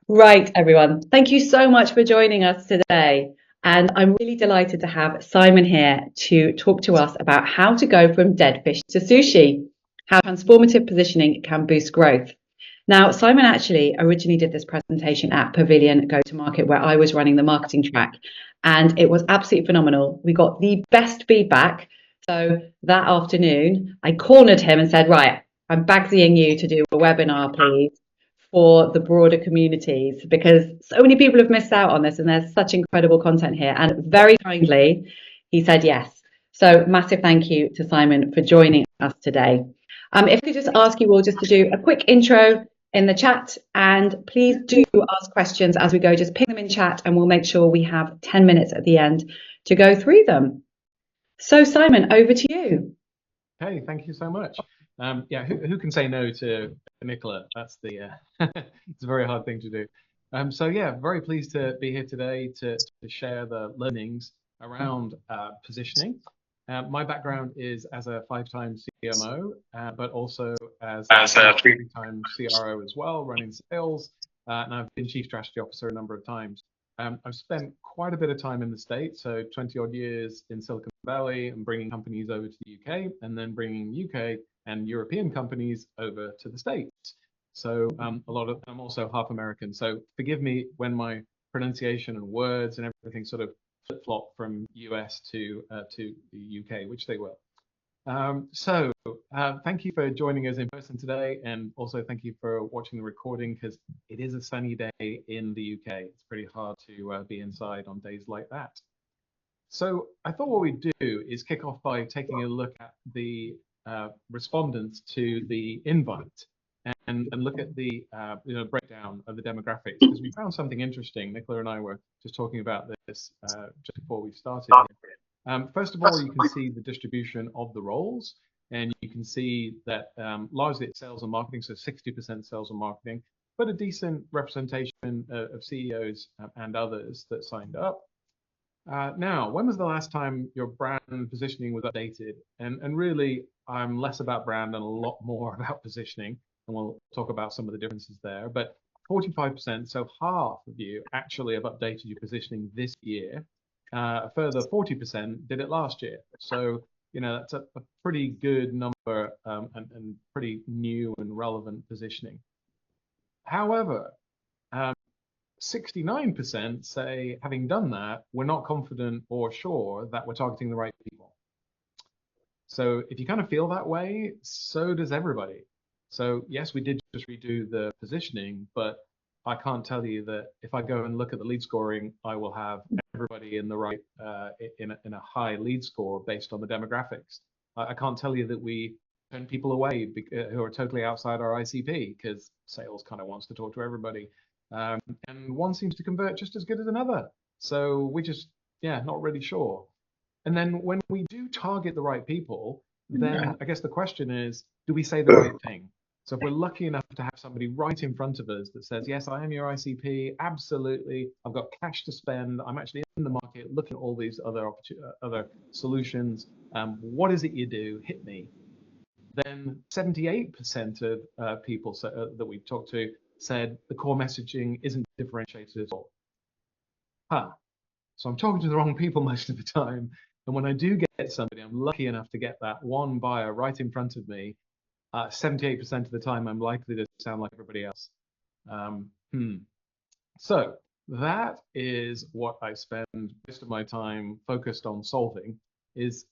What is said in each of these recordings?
Right, everyone. Thank you so much for joining us today. And I'm really delighted to have Simon here to talk to us about how to go from dead fish to sushi, how transformative positioning can boost growth. Now, Simon actually originally did this presentation at Pavilion Go to Market, where I was running the marketing track, and it was absolutely phenomenal. We got the best feedback. So that afternoon, I cornered him and said, right, I'm bagsying you to do a webinar, please, for the broader communities, because so many people have missed out on this and there's such incredible content here. And very kindly, he said yes. So massive thank you to Simon for joining us today. If I could just ask you all just to do a quick intro in the chat, and please do ask questions as we go. Just ping them in chat and we'll make sure we have 10 minutes at the end to go through them. So Simon, over to you. Hey, thank you so much. Yeah, who can say no to Nicola? That's the it's a very hard thing to do. So yeah, very pleased to be here today to share the learnings around positioning. My background is as a 5-time CMO, but also as a 3-time CRO as well, running sales, and I've been Chief Strategy Officer a number of times. I've spent quite a bit of time in the States, so 20 odd years in Silicon Valley and bringing companies over to the UK, and then bringing UK and European companies over to the States. So I'm also half American, so forgive me when my pronunciation and words and everything sort of flip-flop from US to the UK, which they will. Thank you for joining us in person today, and also thank you for watching the recording, because it is a sunny day in the UK. It's pretty hard to be inside on days like that. So I thought what we'd do is kick off by taking a look at the respondents to the invite and look at the breakdown of the demographics, because we found something interesting. Nicola and I were just talking about this just before we started here. First of all, you can see the distribution of the roles, and you can see that largely it's sales and marketing, so 60% sales and marketing, but a decent representation of CEOs and others that signed up. Now, when was the last time your brand positioning was updated? And really, I'm less about brand and a lot more about positioning, and we'll talk about some of the differences there. But 45%, so half of you actually have updated your positioning this year. A further 40% did it last year. So, that's a pretty good number and pretty new and relevant positioning. However, 69% say, having done that, we're not confident or sure that we're targeting the right people. So if you kind of feel that way, so does everybody. So yes, we did just redo the positioning, but I can't tell you that if I go and look at the lead scoring, I will have everybody in the right in a high lead score based on the demographics. I can't tell you that we turn people away who are totally outside our ICP, because sales kind of wants to talk to everybody. And one seems to convert just as good as another. So we just, not really sure. And then when we do target the right people, then I guess the question is, do we say the right thing? So if we're lucky enough to have somebody right in front of us that says, yes, I am your ICP, absolutely, I've got cash to spend, I'm actually in the market looking at all these other solutions, what is it you do? Hit me. Then 78% of people that we talked to said the core messaging isn't differentiated at all. So I'm talking to the wrong people most of the time. And when I do get somebody, I'm lucky enough to get that one buyer right in front of me, 78% of the time I'm likely to sound like everybody else. So that is what I spend most of my time focused on solving, is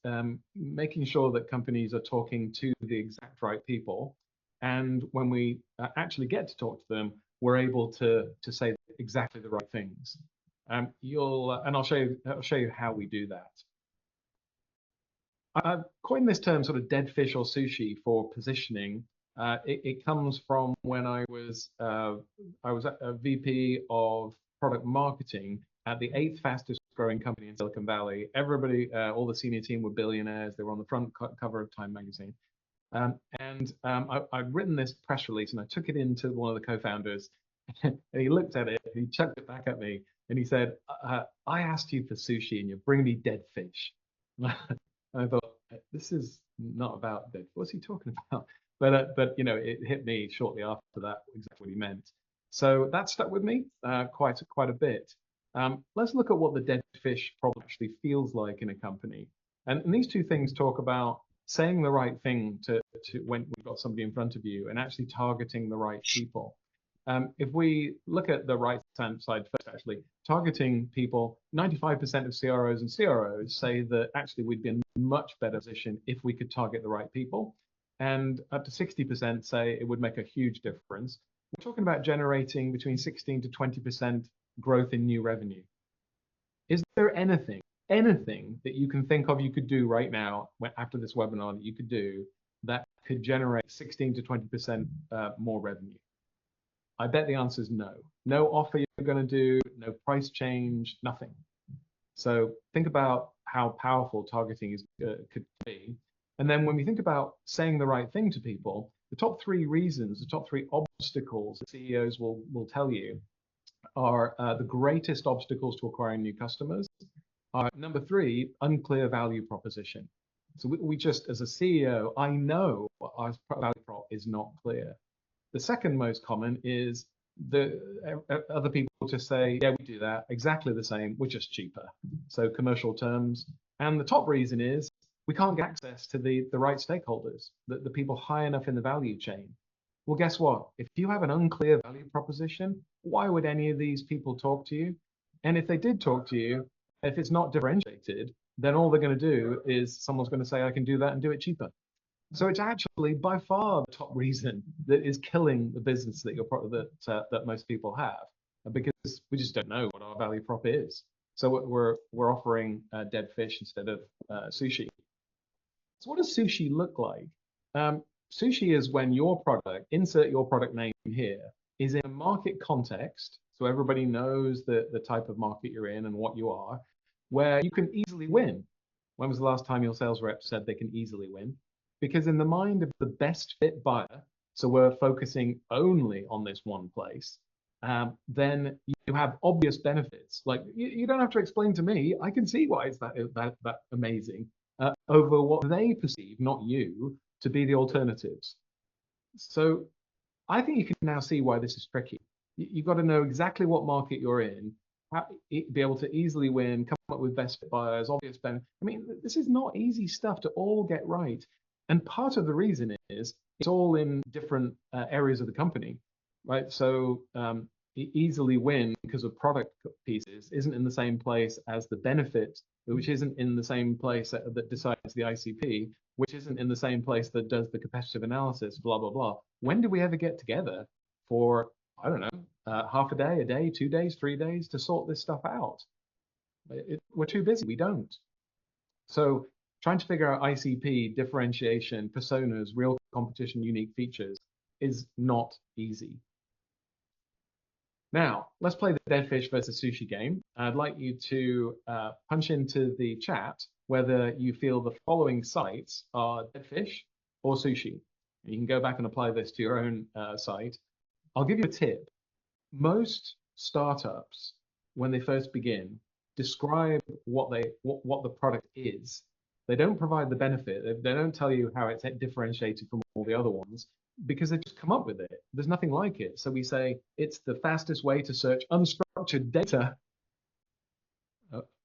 making sure that companies are talking to the exact right people. And when we actually get to talk to them, we're able to say exactly the right things. And I'll show you how we do that. I've coined this term sort of dead fish or sushi for positioning. It comes from when I was a VP of product marketing at the 8th fastest growing company in Silicon Valley. Everybody, all the senior team were billionaires. They were on the front cover of Time magazine. I'd written this press release and I took it into one of the co-founders, and he looked at it and he chucked it back at me and he said, I asked you for sushi and you're bringing me dead fish. And I thought, this is not about dead. What's he talking about? But it hit me shortly after that exactly what he meant. So that stuck with me quite a bit. Let's look at what the dead fish problem actually feels like in a company. And these two things talk about saying the right thing to when we've got somebody in front of you and actually targeting the right people. If we look at the right-hand side first, actually, targeting people, 95% of CROs and CROs say that actually we'd be in a much better position if we could target the right people. And up to 60% say it would make a huge difference. We're talking about generating between 16 to 20% growth in new revenue. Is there anything that you can think of you could do right now after this webinar that you could do that could generate 16 to 20% more revenue? I bet the answer is no. No offer you're going to do, no price change, nothing. So think about how powerful targeting could be. And then when we think about saying the right thing to people, the top three reasons, the top three obstacles that CEOs will tell you are the greatest obstacles to acquiring new customers. Number three, unclear value proposition. So we just, as a CEO, I know our value prop is not clear. The second most common is the other people just say, yeah, we do that exactly the same, we're just cheaper. So commercial terms. And the top reason is we can't get access to the right stakeholders, the people high enough in the value chain. Well, guess what? If you have an unclear value proposition, why would any of these people talk to you? And if they did talk to you, if it's not differentiated, then all they're going to do is someone's going to say, I can do that and do it cheaper. So it's actually by far the top reason that is killing the business that that most people have, because we just don't know what our value prop is. So we're offering dead fish instead of sushi. So what does sushi look like? Sushi is when your product, insert your product name here, is in a market context, so everybody knows the type of market you're in and what you are, where you can easily win. When was the last time your sales rep said they can easily win? Because in the mind of the best fit buyer, so we're focusing only on this one place, then you have obvious benefits. Like you don't have to explain to me. I can see why it's that amazing over what they perceive, not you, to be the alternatives. So I think you can now see why this is tricky. You've got to know exactly what market you're in, be able to easily win, come up with best fit buyers, obvious benefits. I mean, this is not easy stuff to all get right. And part of the reason is it's all in different areas of the company, right? So easily win because of product pieces isn't in the same place as the benefit, which isn't in the same place that decides the ICP, which isn't in the same place that does the competitive analysis, blah, blah, blah. When do we ever get together for, I don't know, half a day, 2 days, 3 days to sort this stuff out? We're too busy, we don't. So trying to figure out ICP, differentiation, personas, real competition, unique features is not easy. Now, let's play the dead fish versus sushi game. I'd like you to punch into the chat whether you feel the following sites are dead fish or sushi. And you can go back and apply this to your own site. I'll give you a tip. Most startups, when they first begin, describe what the product is. They don't provide the benefit. They don't tell you how it's differentiated from all the other ones because they just come up with it. There's nothing like it. So we say it's the fastest way to search unstructured data.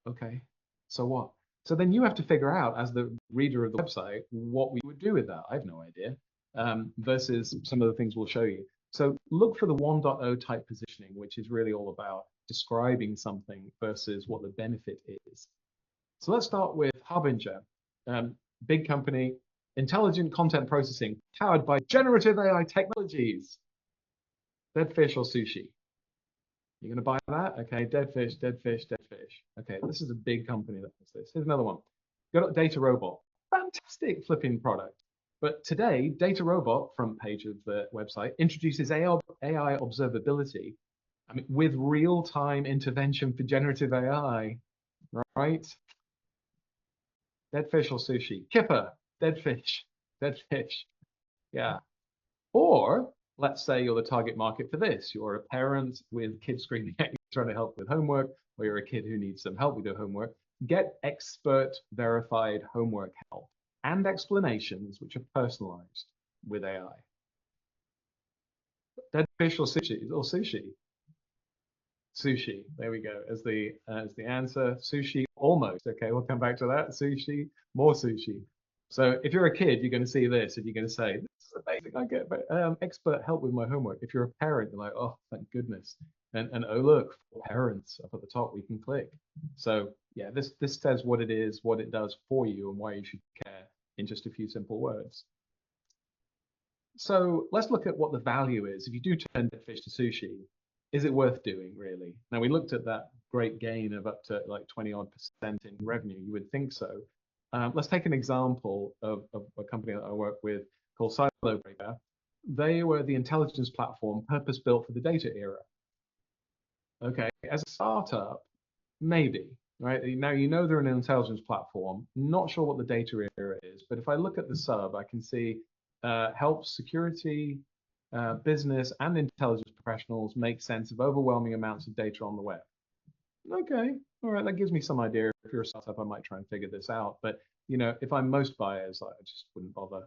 Okay, so what? So then you have to figure out, as the reader of the website, what we would do with that. I have no idea. Versus some of the things we'll show you. So look for the 1.0 type positioning, which is really all about describing something versus what the benefit is. So let's start with Harbinger, big company, intelligent content processing powered by generative AI technologies. Dead fish or sushi? You're going to buy that? Okay, dead fish, dead fish, dead fish. Okay, this is a big company that does this. Here's another one. Got Data Robot. Fantastic flipping product. But today, Data Robot, front page of the website, introduces AI observability, I mean, with real-time intervention for generative AI, right? Dead fish or sushi? Kipper, dead fish, dead fish. Yeah. Or let's say you're the target market for this. You're a parent with kids screaming at you, trying to help with homework, or you're a kid who needs some help with your homework. Get expert verified homework help and explanations which are personalized with AI. Dead fish or sushi? Or sushi? Sushi. There we go. As the answer, sushi almost. Okay, we'll come back to that. Sushi, more sushi. So if you're a kid, you're going to see this and you're going to say, "This is amazing. I get expert help with my homework." If you're a parent, you're like, "Oh, thank goodness." And oh look, for parents up at the top, we can click. So yeah, this says what it is, what it does for you, and why you should care in just a few simple words. So let's look at what the value is. If you do turn dead fish to sushi, is it worth doing really? Now we looked at that great gain of up to like 20 odd percent in revenue. You would think so. Let's take an example of a company that I work with called Silo Breaker. They were the intelligence platform purpose built for the data era. Okay, as a startup, maybe, right? Now you know they're an intelligence platform. Not sure what the data era is, but if I look at the sub, I can see helps security, business, and intelligence professionals make sense of overwhelming amounts of data on the web. Okay, all right, that gives me some idea. If you're a startup, I might try and figure this out. But you know, if I'm most buyers, I just wouldn't bother.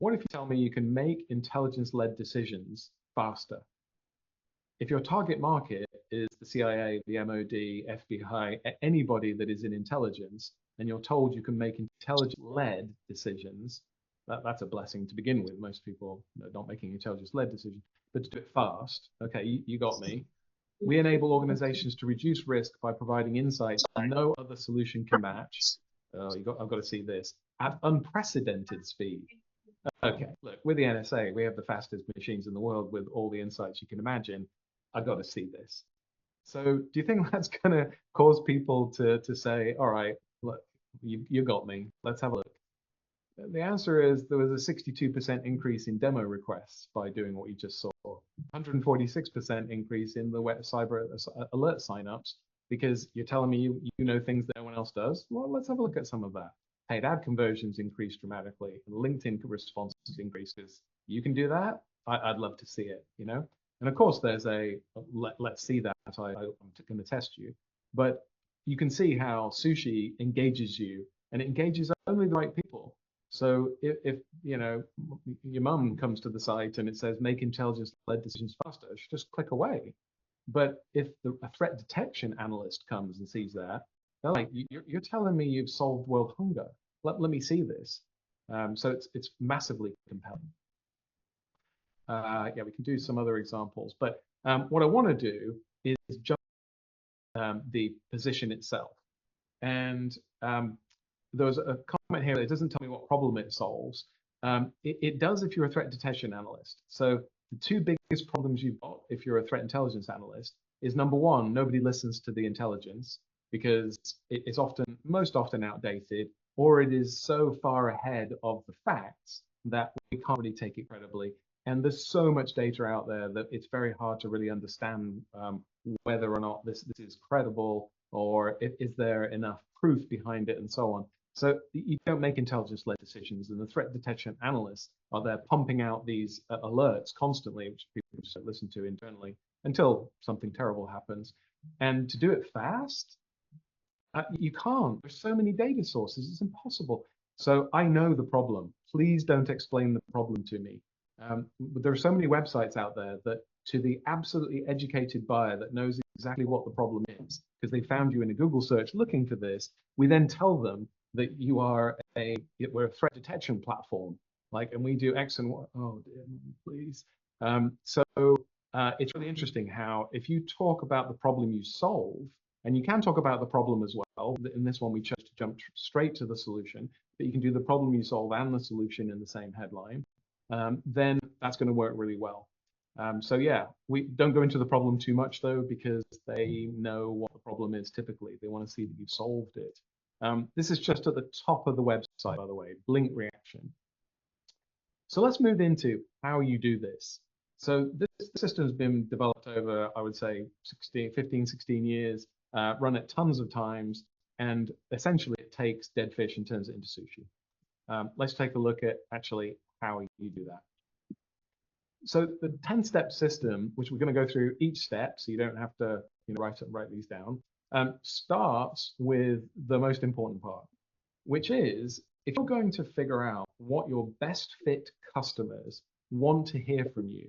What if you tell me you can make intelligence-led decisions faster? If your target market is the CIA, the MOD, FBI, anybody that is in intelligence, and you're told you can make intelligence-led decisions, that's a blessing to begin with. Most people are not making intelligence-led decisions, but to do it fast, okay, you got me. We enable organizations to reduce risk by providing insights no other solution can match. I've got to see this at unprecedented speed. Okay, look, we're the NSA. We have the fastest machines in the world with all the insights you can imagine. I got to see this. So, do you think that's going to cause people to say, "All right, look, you got me. Let's have a look"? The answer is there was a 62% increase in demo requests by doing what you just saw. 146% increase in the web cyber alert signups because you're telling me you know things that no one else does. Well, let's have a look at some of that. Paid ad conversions increased dramatically. LinkedIn responses increased because you can do that. I'd love to see it, you know. And of course, there's let's see that. I'm going to test you, but you can see how sushi engages you, and it engages only the right people. So if you know your mum comes to the site and it says make intelligence-led decisions faster, she just click away. But if a threat detection analyst comes and sees that, they're like, you're telling me you've solved world hunger. Let me see this. So it's massively compelling. Yeah, we can do some other examples, but what I want to do is jump the position itself. And there was a comment here that it doesn't tell me what problem it solves. It does if you're a threat detection analyst. So the two biggest problems you've got if you're a threat intelligence analyst is number one, nobody listens to the intelligence because it's most often outdated, or it is so far ahead of the facts that we can't really take it credibly. And there's so much data out there that it's very hard to really understand whether or not this is credible or is there enough proof behind it and so on. So you don't make intelligence-led decisions, and the threat detection analysts are there pumping out these alerts constantly, which people just listen to internally until something terrible happens. And to do it fast, you can't. There's so many data sources, it's impossible. So I know the problem. Please don't explain the problem to me. There are so many websites out there that to the absolutely educated buyer that knows exactly what the problem is, because they found you in a Google search looking for this, we then tell them that we're a threat detection platform, like, and we do X and Y. Oh, dear, please. So it's really interesting how if you talk about the problem you solve, and you can talk about the problem as well. In this one, we chose to jump straight to the solution, but you can do the problem you solve and the solution in the same headline. Then that's going to work really well. So yeah, we don't go into the problem too much though, because they know what the problem is typically. They want to see that you've solved it. This is just at the top of the website, by the way, blink reaction. So let's move into how you do this. So this system has been developed over, I would say, 15, 16 years, run it tons of times, and essentially it takes dead fish and turns it into sushi. Let's take a look at actually how you do that. So the 10-step system, which we're going to go through each step, so you don't have to write these down, starts with the most important part, which is if you're going to figure out what your best fit customers want to hear from you,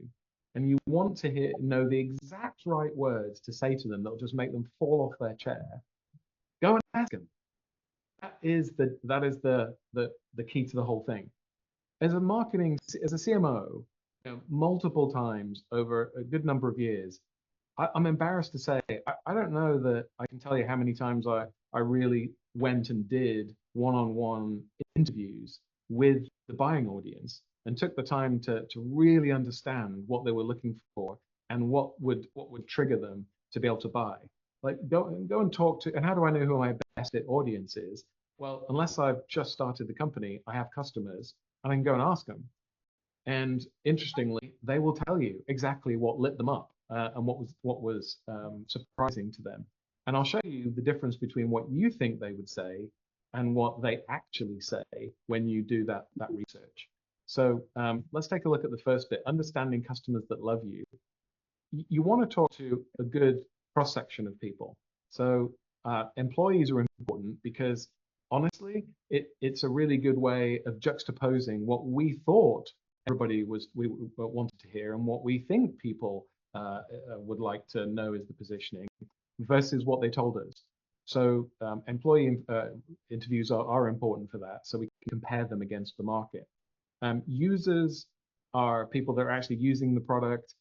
and you want to know the exact right words to say to them that'll just make them fall off their chair, go and ask them. That is the key to the whole thing. As a CMO, multiple times over a good number of years, I'm embarrassed to say I don't know that I can tell you how many times I really went and did one-on-one interviews with the buying audience and took the time to really understand what they were looking for and what would trigger them to be able to buy. Like go and talk to, and how do I know who my best audience is? Well, unless I've just started the company, I have customers and I can go and ask them. And interestingly, they will tell you exactly what lit them up and what was surprising to them. And I'll show you the difference between what you think they would say and what they actually say when you do that research. So let's take a look at the first bit: understanding customers that love you. You want to talk to a good cross section of people. So employees are important because honestly, it's a really good way of juxtaposing what we thought everybody we wanted to hear and what we think people would like to know is the positioning versus what they told us. So employee interviews are important for that, so we can compare them against the market. Users are people that are actually using the product.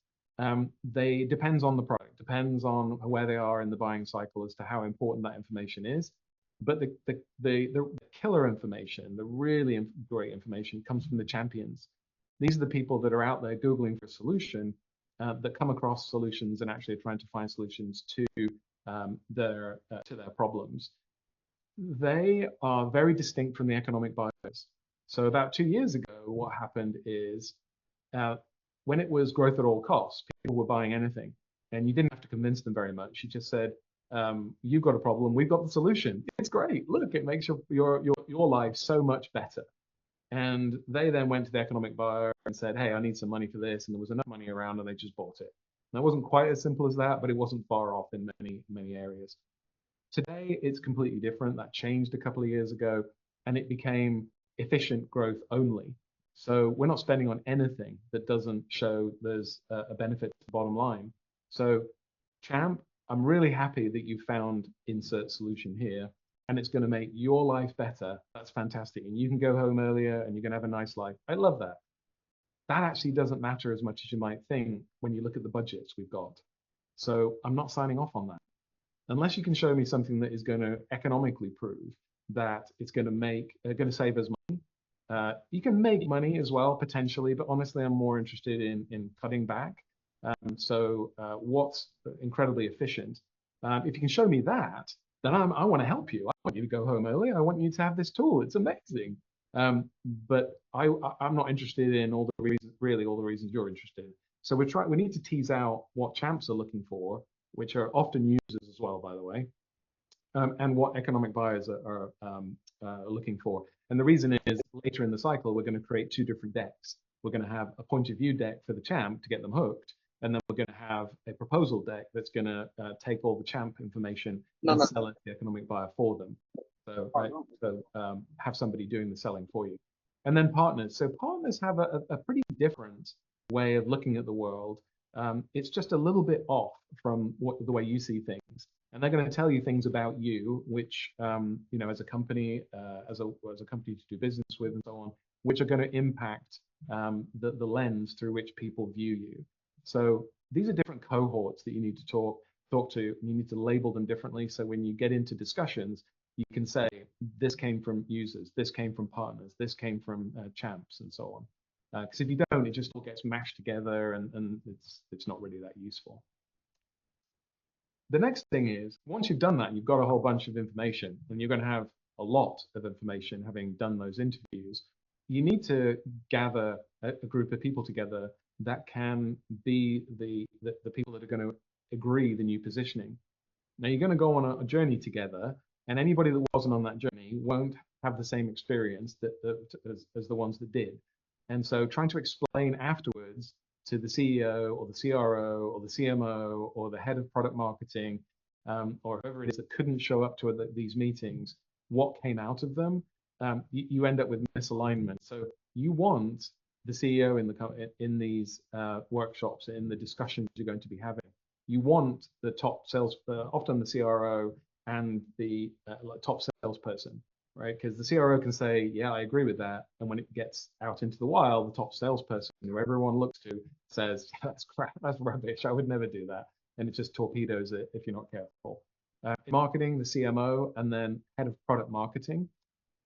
They depends on the product, depends on where they are in the buying cycle as to how important that information is. But the killer information, the really great information, comes from the champions. These are the people that are out there Googling for a solution, that come across solutions and actually are trying to find solutions to their problems. They are very distinct from the economic buyers. So about 2 years ago, what happened is when it was growth at all costs, people were buying anything, and you didn't have to convince them very much. You just said, "You've got a problem. We've got the solution. It's great. Look, it makes your life so much better." And they then went to the economic buyer and said, "Hey, I need some money for this," and there was enough money around, and they just bought it. Now, it wasn't quite as simple as that, but it wasn't far off in many areas. Today, it's completely different. That changed a couple of years ago, and it became efficient growth only. So we're not spending on anything that doesn't show there's a benefit to the bottom line. So Champ, I'm really happy that you found insert solution here, and it's going to make your life better. That's fantastic. And you can go home earlier and you're going to have a nice life. I love that. That actually doesn't matter as much as you might think when you look at the budgets we've got. So I'm not signing off on that. Unless you can show me something that is going to economically prove that it's going to save us money. You can make money as well potentially, but honestly, I'm more interested in cutting back. So what's incredibly efficient? If you can show me that, then I want to help you. I want you to go home early. I want you to have this tool. It's amazing. But I'm not interested in all the reasons you're interested. So we need to tease out what champs are looking for, which are often users as well, by the way, and what economic buyers are looking for. And the reason is later in the cycle, we're going to create two different decks. We're going to have a point of view deck for the champ to get them hooked. And then we're going to have a proposal deck that's going to take all the champ information and sell it to the economic buyer for them. So, have somebody doing the selling for you. And then partners. So partners have a pretty different way of looking at the world. It's just a little bit off from the way you see things. And they're going to tell you things about you, which, as a company, as a company to do business with and so on, which are going to impact the lens through which people view you. So these are different cohorts that you need to talk to, and you need to label them differently. So when you get into discussions, you can say, this came from users, this came from partners, this came from champs, and so on. Because if you don't, it just all gets mashed together, and it's not really that useful. The next thing is, once you've done that, you've got a whole bunch of information, and you're going to have a lot of information having done those interviews. You need to gather a group of people together that can be the people that are going to agree the new positioning. Now, you're going to go on a journey together, and anybody that wasn't on that journey won't have the same experience as the ones that did. And so trying to explain afterwards to the CEO or the CRO or the CMO or the head of product marketing, or whoever it is that couldn't show up to these meetings, what came out of them, you end up with misalignment. So you want the CEO in these workshops, in the discussions you're going to be having. You want the top sales, often the CRO and the top salesperson, right? Because the CRO can say, yeah, I agree with that. And when it gets out into the wild, the top salesperson, who everyone looks to, says, that's crap, that's rubbish, I would never do that. And it just torpedoes it if you're not careful. In marketing, the CMO, and then head of product marketing.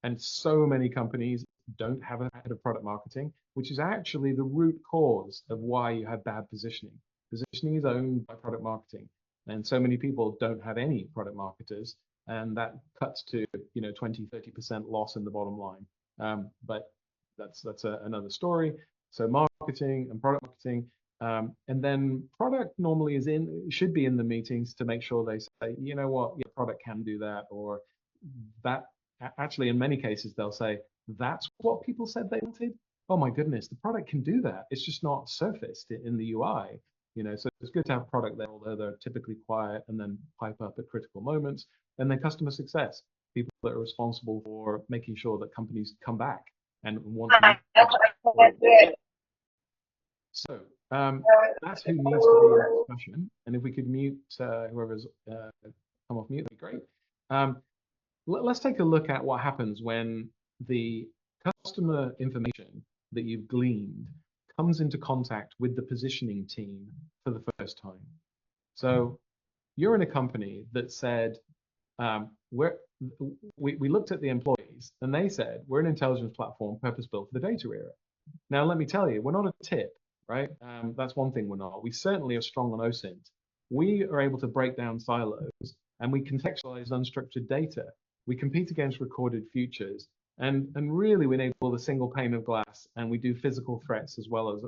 And so many companies don't have a head of product marketing, which is actually the root cause of why you have bad positioning. Positioning is owned by product marketing, and so many people don't have any product marketers, and that cuts to 20-30% loss in the bottom line. But that's another story. So marketing and product marketing, and then product normally should be in the meetings to make sure they say, you know what, your product can do that, or that. Actually, in many cases, they'll say, that's what people said they wanted. Oh my goodness, the product can do that. It's just not surfaced in the UI. So it's good to have product there, although they're typically quiet and then pipe up at critical moments. And then customer success, people that are responsible for making sure that companies come back and want to. So that's who needs to be in the discussion. And if we could mute whoever's come off mute, that'd be great. Let's take a look at what happens when the customer information that you've gleaned comes into contact with the positioning team for the first time. So you're in a company that said, we looked at the employees and they said, we're an intelligence platform purpose-built for the data era. Now, let me tell you, we're not a tip, right? That's one thing we're not. We certainly are strong on OSINT. We are able to break down silos and we contextualize unstructured data. We compete against recorded futures, and really we enable the single pane of glass, and we do physical threats as well as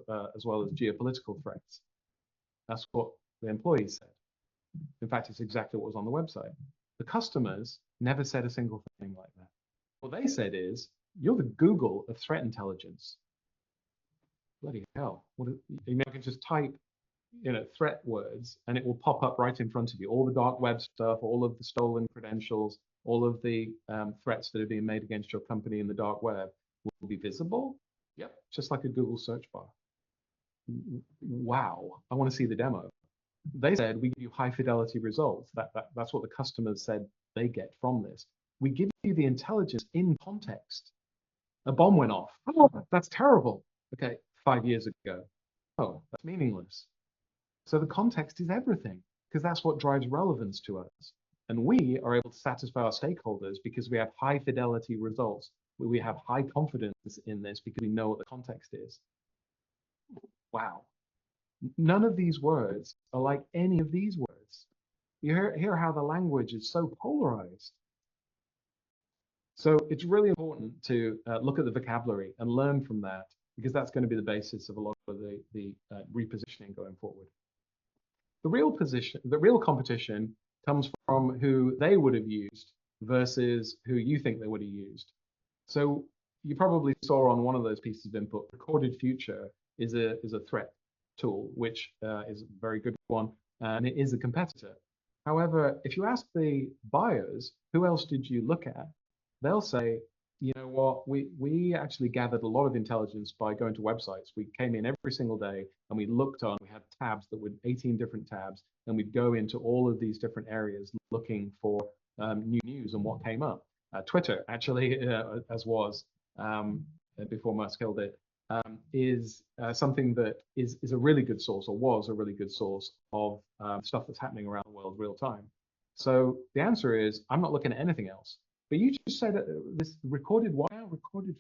geopolitical threats. That's what the employees said. In fact, it's exactly what was on the website. The customers never said a single thing like that. What they said is, you're the Google of threat intelligence. Bloody hell! You can just type threat words, and it will pop up right in front of you. All the dark web stuff, all of the stolen credentials, all of the threats that are being made against your company in the dark web will be visible. Yep, just like a Google search bar. Wow, I want to see the demo. They said we give you high fidelity results. That's what the customers said they get from this. We give you the intelligence in context. A bomb went off. Oh, that's terrible. Okay, 5 years ago. Oh, that's meaningless. So the context is everything, because that's what drives relevance to us. And we are able to satisfy our stakeholders because we have high fidelity results. We have high confidence in this because we know what the context is. Wow. None of these words are like any of these words. You hear how the language is so polarized. So it's really important to look at the vocabulary and learn from that, because that's going to be the basis of a lot of the repositioning going forward. The real competition comes from who they would have used versus who you think they would have used. So you probably saw on one of those pieces of input, recorded future is a threat tool, which is a very good one, and it is a competitor. However, if you ask the buyers, who else did you look at? They'll say, you know what, we actually gathered a lot of intelligence by going to websites. We came in every single day and we looked on, we had tabs that were 18 different tabs, and we'd go into all of these different areas looking for new news and what came up. Twitter, actually, as was before Musk killed it, is something that is a really good source, or was a really good source of stuff that's happening around the world real time. So the answer is, I'm not looking at anything else. But you just said this recorded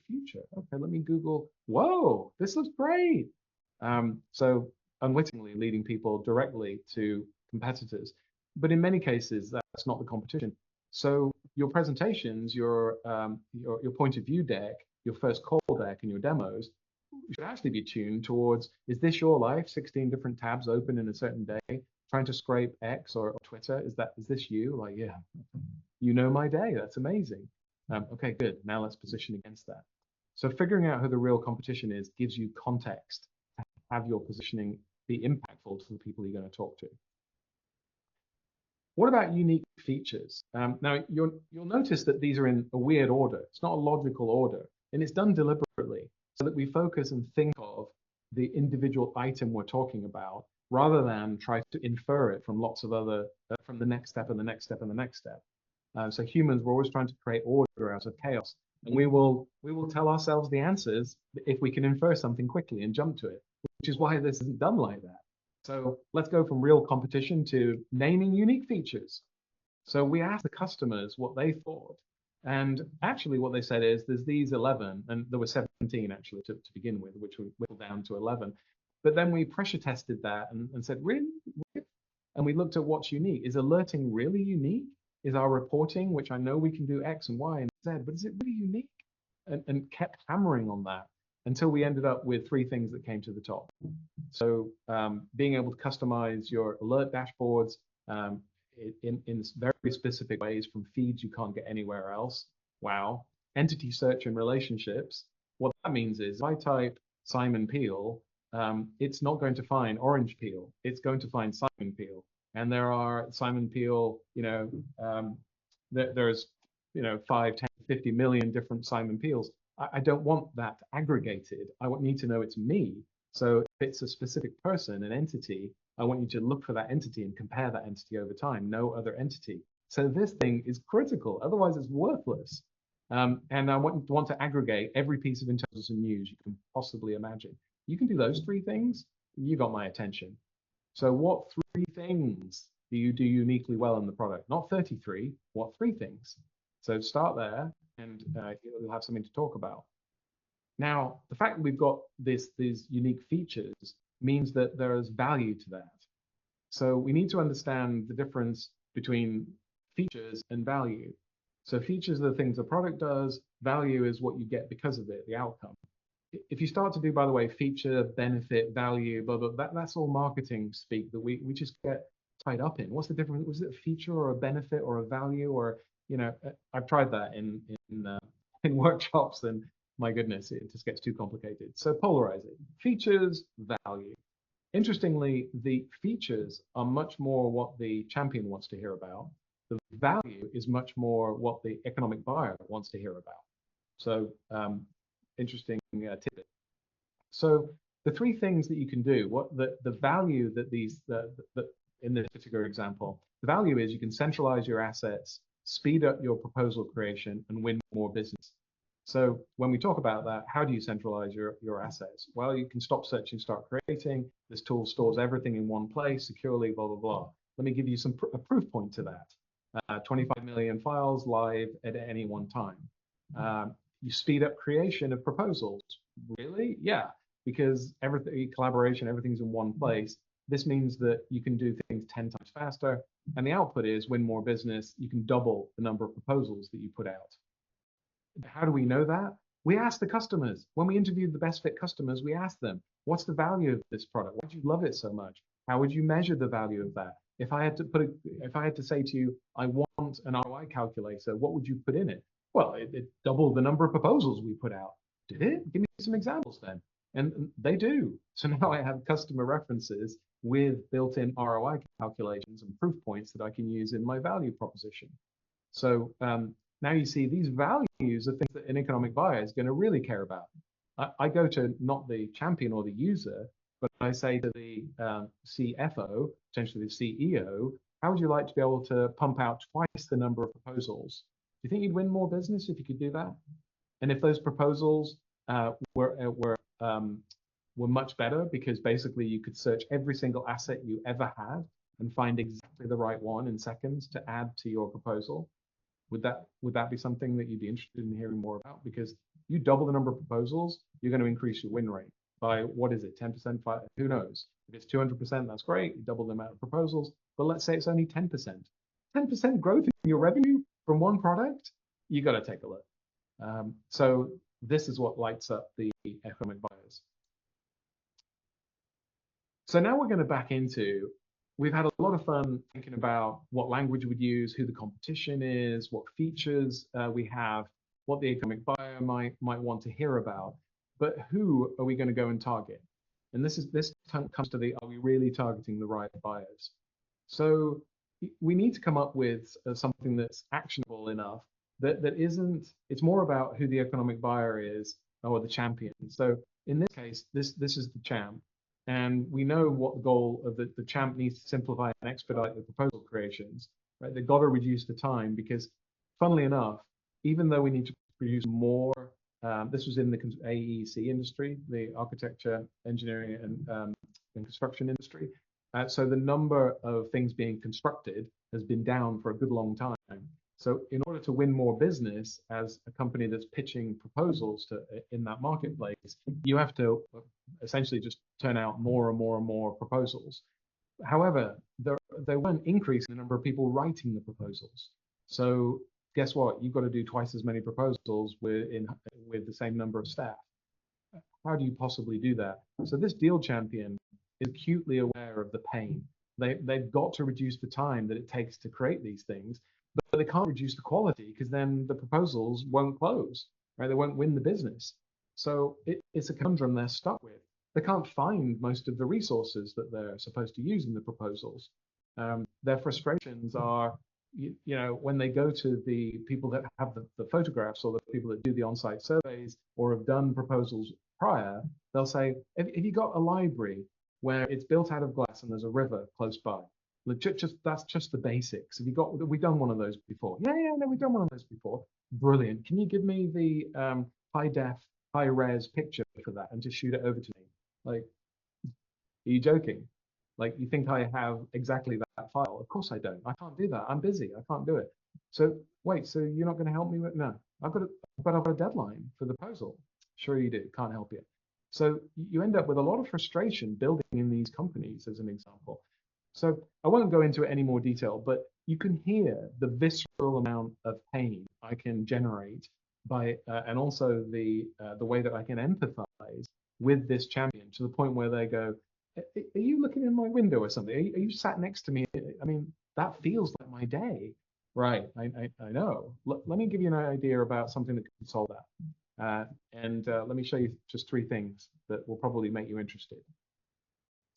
future. Okay, let me Google. Whoa, this looks great. So unwittingly leading people directly to competitors. But in many cases, that's not the competition. So your presentations, your point of view deck, your first call deck, and your demos should actually be tuned towards, is this your life? 16 different tabs open in a certain day, trying to scrape X or Twitter. Is this you? Like, yeah. You know my day. That's amazing. Okay, good. Now let's position against that. So figuring out who the real competition is gives you context to have your positioning be impactful to the people you're going to talk to. What about unique features? Now, you'll notice that these are in a weird order. It's not a logical order, and it's done deliberately. so that we focus and think of the individual item we're talking about rather than try to infer it from lots of other, from the next step and the next step and the next step. So humans, we're always trying to create order out of chaos, and we will tell ourselves the answers if we can infer something quickly and jump to it, which is why this isn't done like that. So let's go from real competition to naming unique features. So we asked the customers what they thought. And actually, what they said is there's these 11, and there were 17 actually to begin with, which we whittled down to 11. But then we pressure tested that and said, really? And we looked at what's unique. Is alerting really unique? Is our reporting, which I know we can do X and Y and Z, but is it really unique? And kept hammering on that until we ended up with three things that came to the top. So being able to customize your alert dashboards, in very specific ways from feeds you can't get anywhere else. Wow. Entity search and relationships. What that means is if I type Simon Peel, it's not going to find Orange Peel. It's going to find Simon Peel. And there are Simon Peel, there's, 5, 10, 50 million different Simon Peels. I don't want that aggregated. I need to know it's me. So if it's a specific person, an entity, I want you to look for that entity and compare that entity over time, no other entity. So this thing is critical, otherwise it's worthless. And I want to aggregate every piece of intelligence and news you can possibly imagine. You can do those three things, you got my attention. So what three things do you do uniquely well in the product? Not 33, what three things? So start there and you'll have something to talk about. Now, the fact that we've got these unique features means that there is value to that. So we need to understand the difference between features and value. So features are the things the product does, value is what you get because of it, the outcome. If you start to do, by the way, feature, benefit, value, blah, blah, that's all marketing speak that we just get tied up in. What's the difference? Was it a feature or a benefit or a value? Or, I've tried that in workshops, and my goodness, it just gets too complicated. So polarize it. Features, value. Interestingly, the features are much more what the champion wants to hear about. The value is much more what the economic buyer wants to hear about. So interesting tidbit. So the three things that you can do, what the value that in this particular example, the value is you can centralize your assets, speed up your proposal creation, and win more business. So when we talk about that, how do you centralize your assets? Well, you can stop searching, start creating. This tool stores everything in one place securely, blah, blah, blah. Let me give you a proof point to that. 25 million files live at any one time. You speed up creation of proposals. Really? Yeah, because everything, collaboration, everything's in one place. This means that you can do things 10 times faster. And the output is win more business. You can double the number of proposals that you put out. How do we know that? We asked the customers. When we interviewed the best fit customers, we asked them, what's the value of this product? Why do you love it so much? How would you measure the value of that? If I had to say to you, I want an ROI calculator, what would you put in it? Well, it doubled the number of proposals we put out. Did it? Give me some examples then. And they do. So now I have customer references with built-in ROI calculations and proof points that I can use in my value proposition. So now you see these values are things that an economic buyer is going to really care about. I go to not the champion or the user, but I say to the CFO, potentially the CEO, how would you like to be able to pump out twice the number of proposals? Do you think you'd win more business if you could do that? And if those proposals were much better, because basically you could search every single asset you ever had and find exactly the right one in seconds to add to your proposal, would that be something that you'd be interested in hearing more about? Because you double the number of proposals, you're going to increase your win rate by, what is it, 10%? Who knows? If it's 200%, that's great. You double the amount of proposals. But let's say it's only 10%. 10% growth in your revenue from one product, you got to take a look. So this is what lights up the economic buyers. So now we're going to back into, we've had a lot of fun thinking about what language we'd use, who the competition is, what features we have, what the economic buyer might want to hear about, but who are we going to go and target? And this comes to the, are we really targeting the right buyers? So we need to come up with something that's actionable enough that isn't, it's more about who the economic buyer is or the champion. So in this case, this is the champ. And we know what the goal of the champ needs to simplify and expedite the proposal creations, right? They've got to reduce the time because, funnily enough, even though we need to produce more, this was in the AEC industry, the architecture, engineering, and construction industry. So the number of things being constructed has been down for a good long time. So in order to win more business as a company that's pitching proposals in that marketplace, you have to essentially just turn out more and more and more proposals. However, there weren't increasing the number of people writing the proposals. So guess what? You've got to do twice as many proposals with the same number of staff. How do you possibly do that? So this deal champion is acutely aware of the pain. They've got to reduce the time that it takes to create these things, but they can't reduce the quality because then the proposals won't close, right? They won't win the business. So it's a conundrum they're stuck with. They can't find most of the resources that they're supposed to use in the proposals. Their frustrations are, when they go to the people that have the photographs or the people that do the on-site surveys or have done proposals prior, they'll say, have you got a library where it's built out of glass and there's a river close by? That's just the basics. We've done one of those before. Yeah, no, we've done one of those before. Brilliant. Can you give me the high def, high res picture for that and just shoot it over to me? Like, are you joking? Like, you think I have exactly that file? Of course I don't. I can't do that. I'm busy. I can't do it. So wait, so you're not going to help me with? No, I've got a deadline for the proposal. Sure you do. Can't help you. So you end up with a lot of frustration building in these companies, as an example. So I won't go into any more detail, but you can hear the visceral amount of pain I can generate by, and also the way that I can empathize with this champion to the point where they go, are you looking in my window or something? Are you sat next to me? I mean, that feels like my day. Right, I know. Let me give you an idea about something that can solve that. And let me show you just 3 things that will probably make you interested.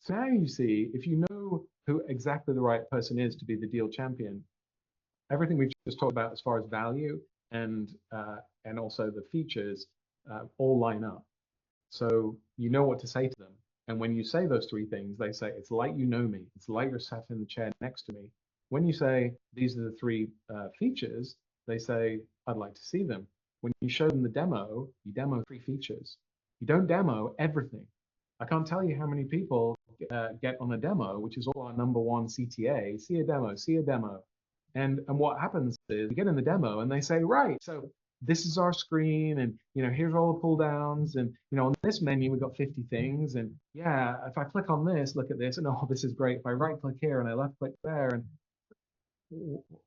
So now you see, if you know who exactly the right person is to be the deal champion, everything we've just talked about as far as value and also the features all line up. So you know what to say to them. And when you say those 3 things, they say, it's like you know me. It's like you're sat in the chair next to me. When you say, these are the 3 features, they say, I'd like to see them. When you show them the demo, you demo 3 features. You don't demo everything. I can't tell you how many people get on a demo, which is all our #1 CTA, see a demo, see a demo. And what happens is we get in the demo and they say, right, so this is our screen, and here's all the pull downs, and on this menu we've got 50 things, and yeah, if I click on this, look at this, and oh, this is great. If I right click here and I left click there, and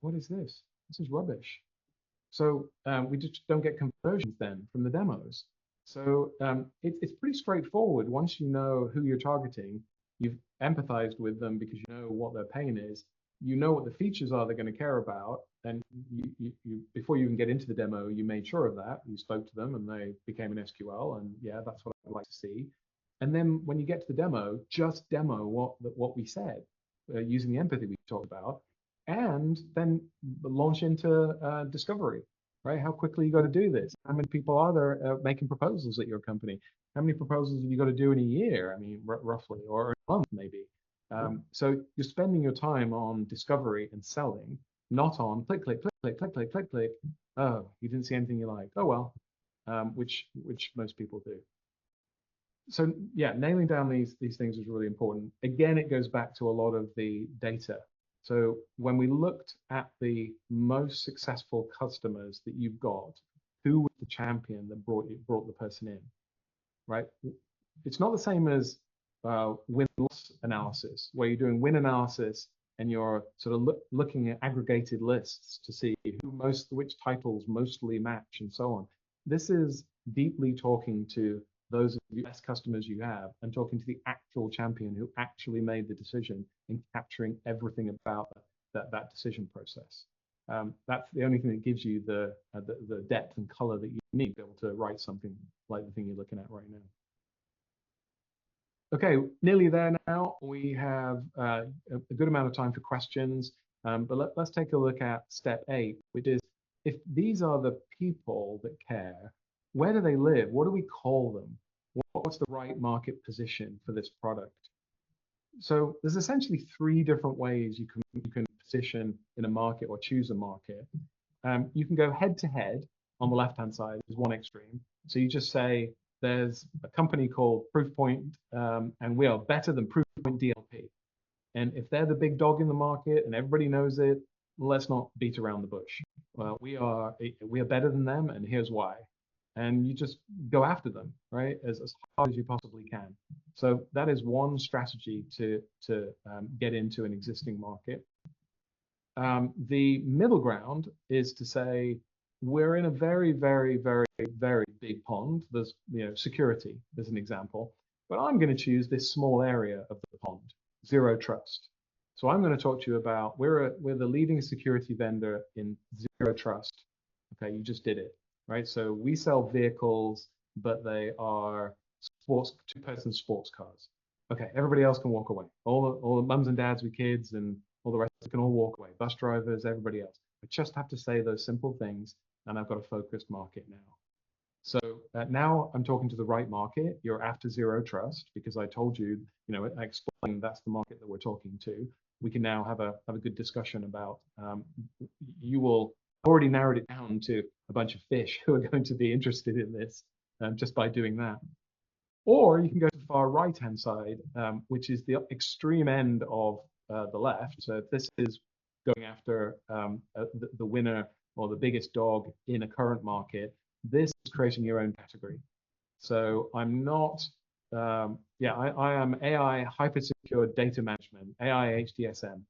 what is this? This is rubbish. So we just don't get conversions then from the demos. So it's pretty straightforward. Once you know who you're targeting, you've empathized with them because you know what their pain is. You know what the features are they're going to care about, and you before you even get into the demo, you made sure of that. You spoke to them, and they became an SQL, and yeah, that's what I'd like to see. And then when you get to the demo, just demo what we said using the empathy we talked about, and then launch into discovery. Right? How quickly you got to do this? How many people are there making proposals at your company? How many proposals have you got to do in a year? I mean, roughly, or a month maybe. So you're spending your time on discovery and selling, not on click, click, click, click, click, click, click, click. Oh, you didn't see anything you like. Oh well, which most people do. So yeah, nailing down these things is really important. Again, it goes back to a lot of the data. So when we looked at the most successful customers that you've got, who was the champion that brought the person in, right? It's not the same as win-loss analysis, where you're doing win analysis and you're sort of looking at aggregated lists to see which titles mostly match and so on. This is deeply talking to those of the best customers you have and talking to the actual champion who actually made the decision and capturing everything about that decision process. That's the only thing that gives you the depth and color that you need to be able to write something like the thing you're looking at right now. Okay, nearly there now. We have a good amount of time for questions, but let's take a look at step 8, which is if these are the people that care, where do they live? What do we call them? What's the right market position for this product? So there's essentially three different ways you can position in a market or choose a market. You can go head to head on the left-hand side is one extreme. So you just say there's a company called Proofpoint, and we are better than Proofpoint DLP. And if they're the big dog in the market and everybody knows it, let's not beat around the bush. Well, we are better than them, and here's why. And you just go after them, right, as hard as you possibly can. So that is one strategy to get into an existing market. The middle ground is to say we're in a very, very, very, very big pond. There's, security as an example, but I'm going to choose this small area of the pond, zero trust. So I'm going to talk to you about we're the leading security vendor in zero trust. Okay, you just did it, right? So we sell vehicles, but they are two-person sports cars. Okay, everybody else can walk away. All the mums and dads with kids and all the rest can all walk away. Bus drivers, everybody else. I just have to say those simple things, and I've got a focused market now. So now I'm talking to the right market. You're after zero trust because I told you, I explained that's the market that we're talking to. We can now have a good discussion about. You will already narrowed it down to a bunch of fish who are going to be interested in this just by doing that. Or you can go to the far right-hand side, which is the extreme end of the left. So if this is going after the winner or the biggest dog in a current market, this is creating your own category. So I'm not, I am AI hyper-secure data management, AI HDSM.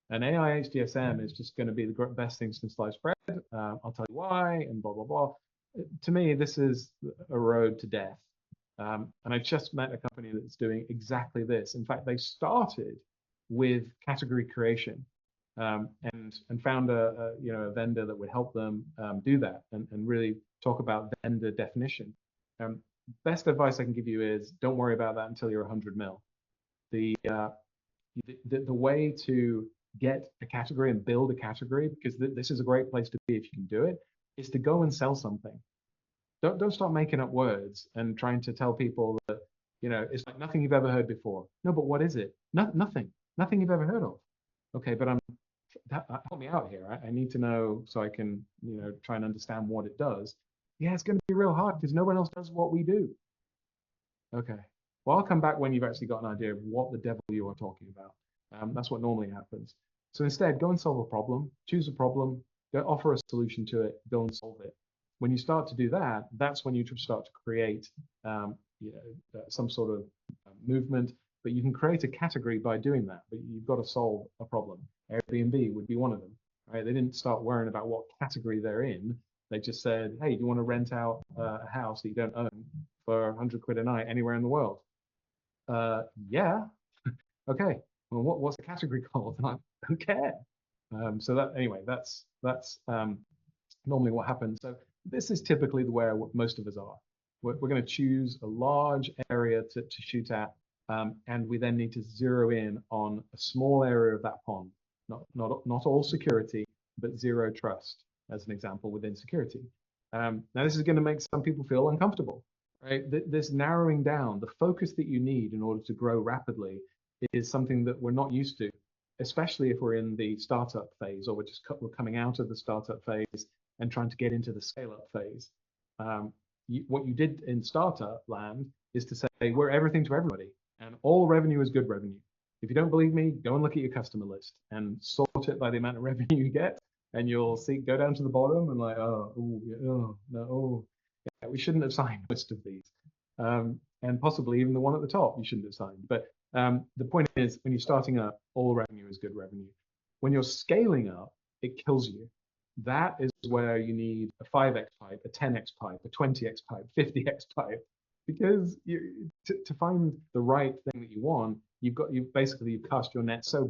And AI HDSM is just going to be the best thing since sliced bread. I'll tell you why, and blah, blah, blah. To me, this is a road to death. And I just met a company that's doing exactly this. In fact, they started with category creation and found a vendor that would help them do that and really talk about vendor definition. Best advice I can give you is don't worry about that until you're 100 mil. The way to get a category and build a category, because this is a great place to be if you can do it, is to go and sell something. Don't start making up words and trying to tell people that, it's like nothing you've ever heard before. No, but what is it? Nothing you've ever heard of. Okay, but help me out here. I need to know so I can, try and understand what it does. Yeah, it's going to be real hard because no one else does what we do. Okay. Well, I'll come back when you've actually got an idea of what the devil you are talking about. That's what normally happens. So instead, go and solve a problem, choose a problem, go offer a solution to it, go and solve it. When you start to do that, that's when you start to create some sort of movement, but you can create a category by doing that, but you've got to solve a problem. Airbnb would be one of them, right? They didn't start worrying about what category they're in. They just said, hey, do you want to rent out a house that you don't own for 100 quid a night anywhere in the world? Yeah. Okay. Well, what's the category called? I don't care. So that's normally what happens. So this is typically where most of us are. We're going to choose a large area to shoot at, and we then need to zero in on a small area of that pond. Not all security, but zero trust, as an example, within security. Now, this is going to make some people feel uncomfortable, right? This narrowing down, the focus that you need in order to grow rapidly is something that we're not used to, especially if we're in the startup phase or we're coming out of the startup phase and trying to get into the scale-up phase. What you did in startup land is to say we're everything to everybody, and all revenue is good revenue. If you don't believe me, go and look at your customer list and sort it by the amount of revenue you get, and you'll see go down to the bottom and like, yeah, we shouldn't have signed most of these, and possibly even the one at the top you shouldn't have signed. But the point is, when you're starting up, all revenue is good revenue. When you're scaling up, it kills you. That is where you need a 5x pipe, a 10x pipe, a 20x pipe, 50x pipe, because to find the right thing that you want, you've cast your net so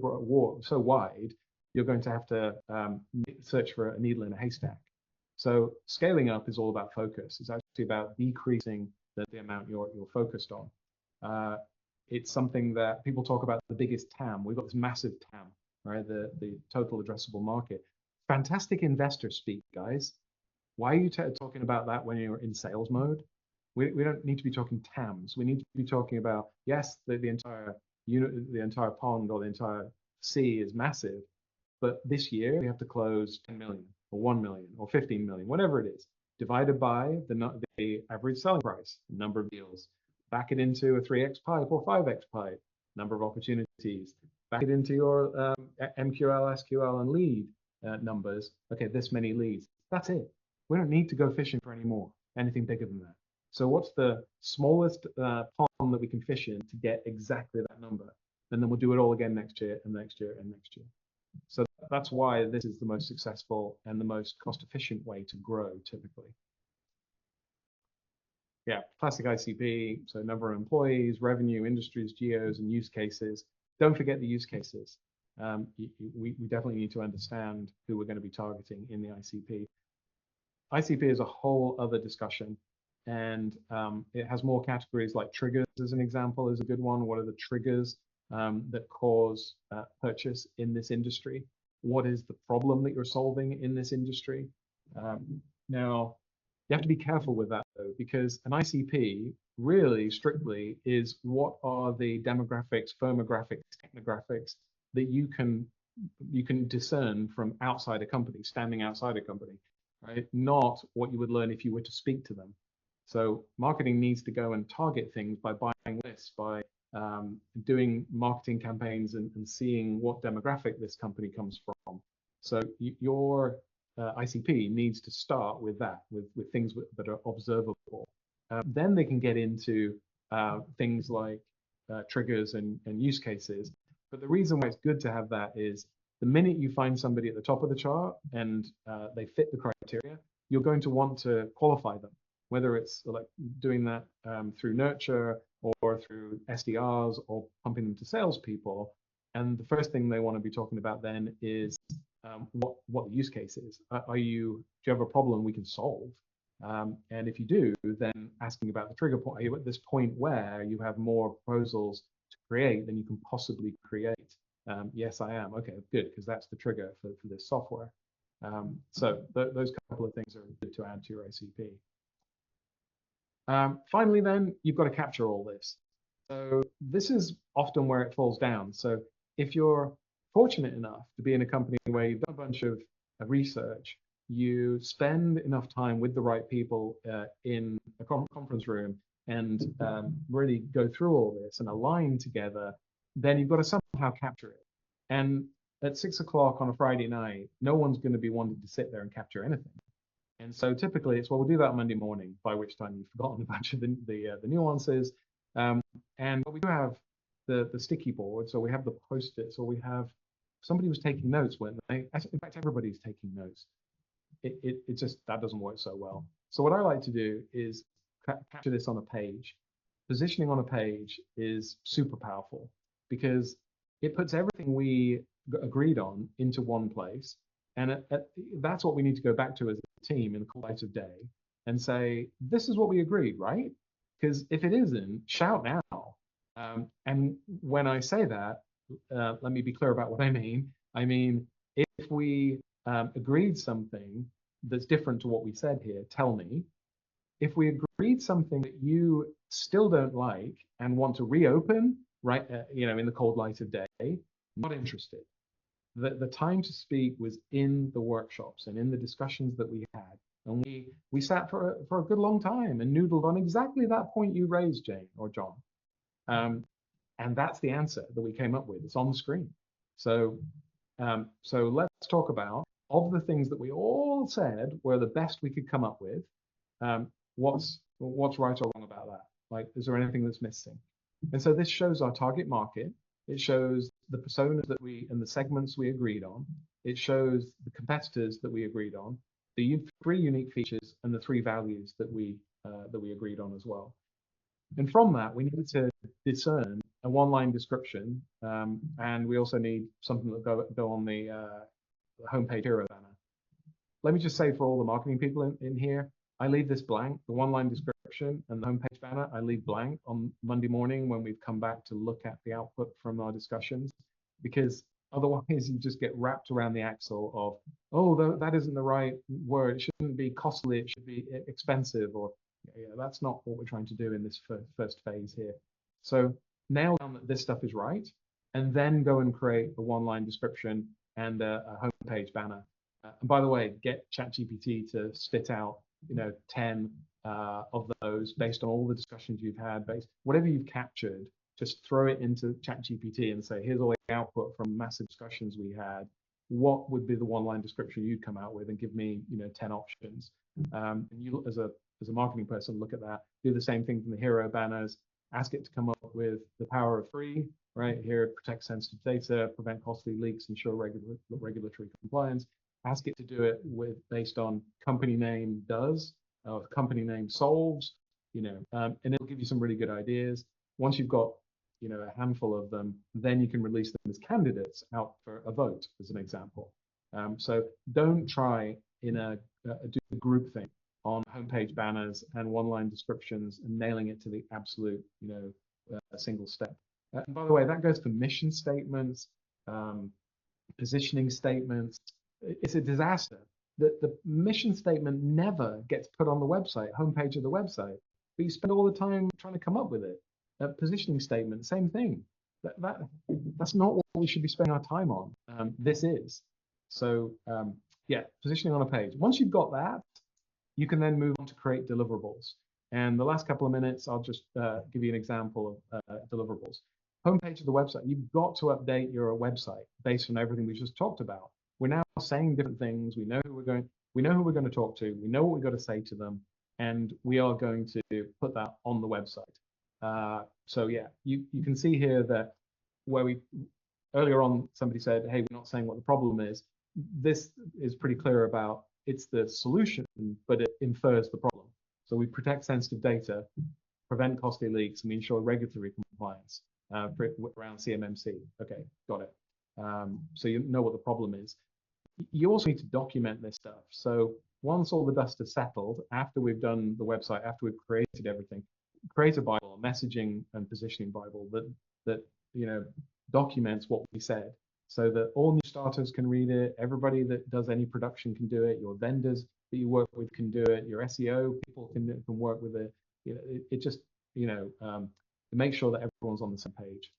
wide, you're going to have to search for a needle in a haystack. So scaling up is all about focus. It's actually about decreasing the amount you're focused on. It's something that people talk about the biggest TAM. We've got this massive TAM, right? The total addressable market. Fantastic investor speak, guys. Why are you talking about that when you're in sales mode? We don't need to be talking TAMs. We need to be talking about, yes, the entire unit, the entire pond or the entire sea is massive, but this year we have to close 10 million or 1 million or 15 million, whatever it is, divided by the average selling price, number of deals. Back it into a 3x pipe or 5x pipe, number of opportunities. Back it into your MQL, SQL, and lead numbers. Okay, this many leads. That's it. We don't need to go fishing for any more, anything bigger than that. So what's the smallest pond that we can fish in to get exactly that number? And then we'll do it all again next year and next year and next year. So that's why this is the most successful and the most cost-efficient way to grow typically. Yeah, classic ICP, so number of employees, revenue, industries, geos, and use cases. Don't forget the use cases. We definitely need to understand who we're going to be targeting in the ICP. ICP is a whole other discussion, and it has more categories like triggers, as an example, is a good one. What are the triggers that cause purchase in this industry? What is the problem that you're solving in this industry? Now, you have to be careful with that, though, because an ICP really strictly is what are the demographics, firmographics, technographics that you can discern from outside a company, standing outside a company, right? Not what you would learn if you were to speak to them. So marketing needs to go and target things by buying lists, by doing marketing campaigns and seeing what demographic this company comes from. So your ICP needs to start with that, with things that are observable. Then they can get into things like triggers and use cases. But the reason why it's good to have that is the minute you find somebody at the top of the chart and they fit the criteria, you're going to want to qualify them, whether it's like doing that through nurture or through SDRs or pumping them to salespeople. And the first thing they want to be talking about then is what the use case is. Do you have a problem we can solve? And if you do, then asking about the trigger point. Are you at this point where you have more proposals to create than you can possibly create? Yes, I am. Okay, good, because that's the trigger for this software. So those couple of things are good to add to your ICP. Finally, then, you've got to capture all this. So this is often where it falls down. So if you're fortunate enough to be in a company where you've done a bunch of research, you spend enough time with the right people in a conference room and really go through all this and align together, then you've got to somehow capture it. And at 6 o'clock on a Friday night, no one's going to be wanting to sit there and capture anything. And so typically it's, well, we'll do that Monday morning, by which time you've forgotten a bunch of the nuances. But we do have the sticky boards, or we have the post-its, or we have somebody was taking notes, weren't they? In fact, everybody's taking notes. It just, that doesn't work so well. So what I like to do is capture this on a page. Positioning on a page is super powerful because it puts everything we agreed on into one place. And that's what we need to go back to as a team in the light of day and say, this is what we agreed, right? Because if it isn't, shout now. And when I say that, let me be clear about what I mean. I mean, if we agreed something that's different to what we said here, tell me. If we agreed something that you still don't like and want to reopen, right, in the cold light of day, not interested. The time to speak was in the workshops and in the discussions that we had. And we sat for a good long time and noodled on exactly that point you raised, Jane or John. And that's the answer that we came up with. It's on the screen. So let's talk about, of the things that we all said were the best we could come up with, what's right or wrong about that? Like, is there anything that's missing? And so this shows our target market. It shows the personas that and the segments we agreed on. It shows the competitors that we agreed on, the 3 unique features, and the 3 values that we agreed on as well. And from that, we needed to discern a one-line description, and we also need something that go on the homepage hero banner. Let me just say, for all the marketing people in here, I leave this blank. The one-line description and the homepage banner, I leave blank on Monday morning when we've come back to look at the output from our discussions, because Otherwise, you just get wrapped around the axle of, oh, that isn't the right word. It shouldn't be costly. It should be expensive. Or yeah, that's not what we're trying to do in this first phase here. So nail down that this stuff is right, and then go and create a one-line description and a homepage banner. And by the way, get ChatGPT to spit out, 10 of those based on all the discussions you've had, based whatever you've captured. Just throw it into ChatGPT and say, here's all the output from massive discussions we had. What would be the one-line description you'd come out with, and give me, 10 options. And you, as a marketing person, look at that. Do the same thing from the hero banners. Ask it to come up with the power of three. Right here, protect sensitive data, prevent costly leaks, ensure regulatory compliance. Ask it to do it based on company name does, or company name solves, and it'll give you some really good ideas. Once you've got a handful of them, then you can release them as candidates out for a vote, as an example. So don't try do a group thing on homepage banners and one-line descriptions and nailing it to the absolute, single step. And by the way, that goes for mission statements, positioning statements. It's a disaster. The mission statement never gets put on the website, homepage of the website, but you spend all the time trying to come up with it. Positioning statement, same thing. That's not what we should be spending our time on. This is. So yeah, positioning on a page. Once you've got that, you can then move on to create deliverables. And the last couple of minutes, I'll just give you an example of deliverables. Homepage of the website. You've got to update your website based on everything we just talked about. We're now saying different things. We know who we're going. We know who we're going to talk to. We know what we've got to say to them, and we are going to put that on the website. So yeah, you can see here that where earlier on somebody said, hey, we're not saying what the problem is. This is pretty clear about it's the solution, but it infers the problem. So we protect sensitive data, prevent costly leaks, and we ensure regulatory compliance around CMMC. Okay, got it. So you know what the problem is. You also need to document this stuff. So once all the dust has settled, after we've done the website, after we've created everything, create a Bible, a messaging and positioning Bible that documents what we said, so that all new starters can read it, everybody that does any production can do it, your vendors that you work with can do it, your SEO people can work with it. It just make sure that everyone's on the same page.